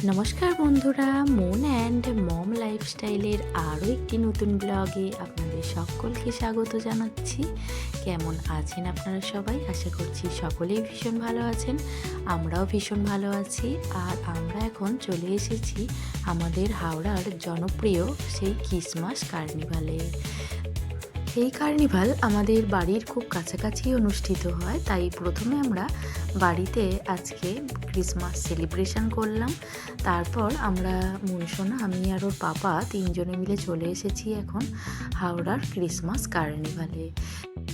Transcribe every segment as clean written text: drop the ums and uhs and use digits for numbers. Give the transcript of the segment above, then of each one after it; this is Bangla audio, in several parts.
নমস্কার বন্ধুরা, মন অ্যান্ড মম লাইফস্টাইলের আরও একটি নতুন ব্লগে আপনাদের সকলকে স্বাগত জানাচ্ছি। কেমন আছেন আপনারা সবাই? আশা করছি সকলেই ভীষণ ভালো আছেন। আমরাও ভীষণ ভালো আছি। আর আমরা এখন চলে এসেছি আমাদের হাওড়ার জনপ্রিয় সেই ক্রিসমাস কার্নিভালে। এই কার্নিভাল আমাদের বাড়ির খুব কাছাকাছি অনুষ্ঠিত হয়, তাই প্রথমে আমরা বাড়িতে আজকে ক্রিসমাস সেলিব্রেশন করলাম। তারপর আমরা মুনসোনা, আমি আর ওর পাপা তিনজনে মিলে চলে এসেছি এখন হাওড়ার ক্রিসমাস কার্নিভালে।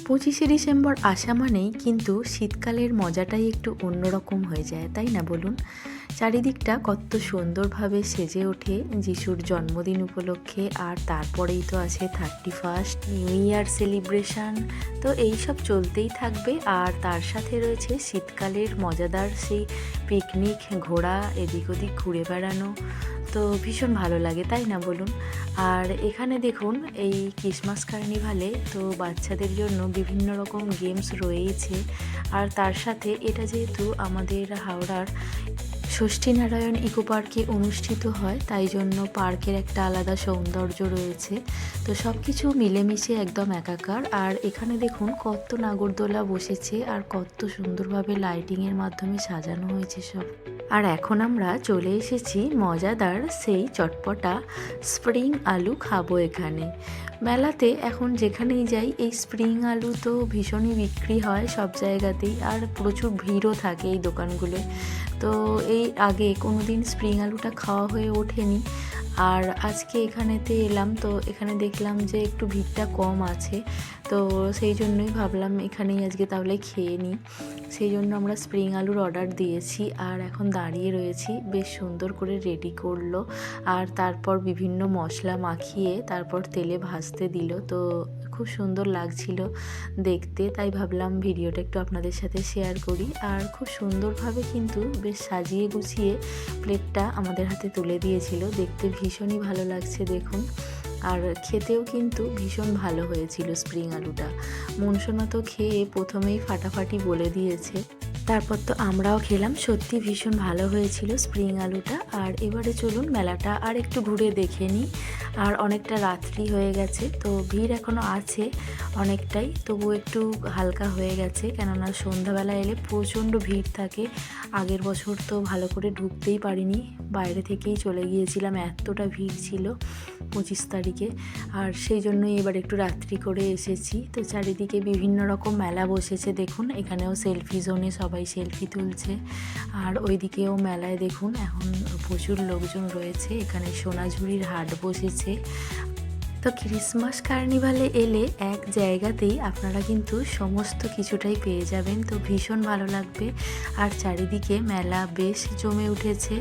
25শে ডিসেম্বর আসা মানেই কিন্তু শীতকালের মজাটাই একটু অন্যরকম হয়ে যায়, তাই না বলুন? চারিদিকটা কত সুন্দরভাবে সেজে ওঠে যিশুর জন্মদিন উপলক্ষে। আর তারপরেই তো আছে 31st নিউ ইয়ার সেলিব্রেশন। তো এইসব চলতেই থাকবে। আর তার সাথে রয়েছে শীতকালের মজাদার সেই পিকনিক, ঘোরা, এদিক ওদিক ঘুরে বেড়ানো। তো ভীষণ ভালো লাগে, তাই না বলুন? আর এখানে দেখুন, এই ক্রিসমাস কার্নিভালে তো বাচ্চাদের জন্য বিভিন্ন রকম গেমস রয়েছে। আর তার সাথে এটা যেহেতু আমাদের হাওড়ার ষষ্ঠীনারায়ণ ইকো পার্কে অনুষ্ঠিত হয়, তাই জন্য পার্কের একটা আলাদা সৌন্দর্য রয়েছে। তো সব কিছু মিলেমিশে একদম একাকার। আর এখানে দেখুন কত নাগরদোলা বসেছে আর কত সুন্দরভাবে লাইটিংয়ের মাধ্যমে সাজানো হয়েছে সব। আর এখন আমরা চলে এসেছি মজাদার সেই চটপটা স্প্রিং আলু খাবো এখানে। মেলাতে এখন যেখানেই যাই এই স্প্রিং আলু তো ভীষণই বিক্রি হয় সব জায়গাতেই, আর প্রচুর ভিড়ও থাকে এই দোকানগুলোয়। তো এই আগে কোনো দিন স্প্রিং আলুটা খাওয়া হয়ে ওঠেনি, আর আজকে এখানেতে এলাম তো এখানে দেখলাম যে একটু ভিড়টা কম আছে। তো সেই জন্যই ভাবলাম এখানেই আজকে তাহলে খেয়ে নিই। সেই জন্য আমরা স্প্রিং আলুর অর্ডার দিয়েছি আর এখন দাঁড়িয়ে রয়েছি। বেশ সুন্দর করে রেডি করলো আর তারপর বিভিন্ন মশলা মাখিয়ে তারপর তেলে ভাজতে দিল। তো খুব সুন্দর লাগছিল দেখতে, তাই ভাবলাম ভিডিওটা একটু আপনাদের সাথে শেয়ার করি। আর খুব সুন্দরভাবে কিন্তু বেশ সাজিয়ে গুছিয়ে প্লেটটা আমাদের হাতে তুলে দিয়েছিল। দেখতে ভীষণই ভালো লাগছে দেখুন। আর খেতেও কিন্তু ভীষণ ভালো হয়েছিল স্প্রিং আলুটা। মুনসোনা তো খেয়ে প্রথমেই ফাটাফাটি বলে দিয়েছে। তারপর তো আমরাও খেলাম, সত্যি ভীষণ ভালো হয়েছিল স্প্রিং আলুটা। আর এবারে চলুন মেলাটা আর একটু ঘুরে দেখে নিই। আর অনেকটা রাত্রি হয়ে গেছে, তো ভিড় এখনও আছে অনেকটাই, তবু একটু হালকা হয়ে গেছে, কেননা সন্ধ্যাবেলা এলে প্রচণ্ড ভিড় থাকে। আগের বছর তো ভালো করে ঢুকতেই পারিনি, বাইরে থেকেই চলে গিয়েছিলাম, এতটা ভিড় ছিল 25 তারিখে। আর সেই জন্যই এবার একটু রাত্রি করে এসেছি। তো চারিদিকে বিভিন্ন রকম মেলা বসেছে দেখুন, এখানেও সেলফি জোনে সবাই সেলফি তুলছে। আর ওইদিকেও মেলায় দেখুন এখন প্রচুর লোকজন রয়েছে। এখানে সোনাঝুরির হাট বসেছে। তো ক্রিসমাস কার্নিভালে এলে এক জায়গাতেই আপনারা কিন্তু সমস্ত কিছুটাই পেয়ে যাবেন, তো ভীষণ ভালো লাগবে। আর চারিদিকে মেলা বেশ জমে উঠেছে,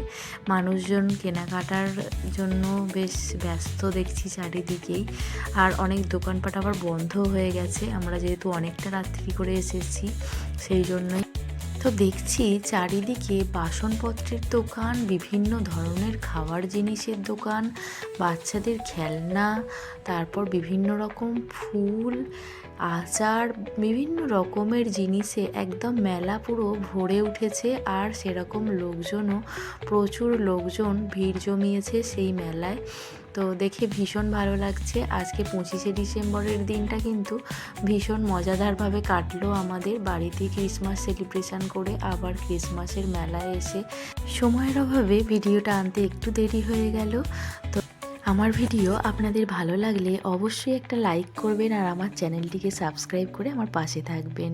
মানুষজন কেনাকাটার জন্য বেশ ব্যস্ত দেখছি চারিদিকেই। আর অনেক দোকানপাট আবার বন্ধ হয়ে গেছে, আমরা যেহেতু অনেকটা রাত্রি করে এসেছি সেই জন্যই। তো দেখছি চারিদিকে বাসনপত্রের দোকান, বিভিন্ন ধরনের খাওয়ার জিনিসের দোকান, বাচ্চাদের খেলনা, তারপর বিভিন্ন রকম ফুল, আচার, বিভিন্ন রকমের জিনিসে একদম মেলা পুরো ভরে উঠেছে। আর সেরকম লোকজনও, প্রচুর লোকজন ভিড় জমিয়েছে সেই মেলায়। তো দেখে ভীষণ ভালো লাগছে। আজকে 25শে ডিসেম্বরের দিনটা কিন্তু ভীষণ মজাদারভাবে কাটলো আমাদের বাড়িতে ক্রিসমাস সেলিব্রেশন করে, আবার ক্রিসমাসের মেলায় এসে। সময়ের অভাবে ভিডিওটা আনতে একটু দেরি হয়ে গেল। তো আমার ভিডিও আপনাদের ভালো লাগলে অবশ্যই একটা লাইক করবেন আর আমার চ্যানেলটিকে সাবস্ক্রাইব করে আমার পাশে থাকবেন।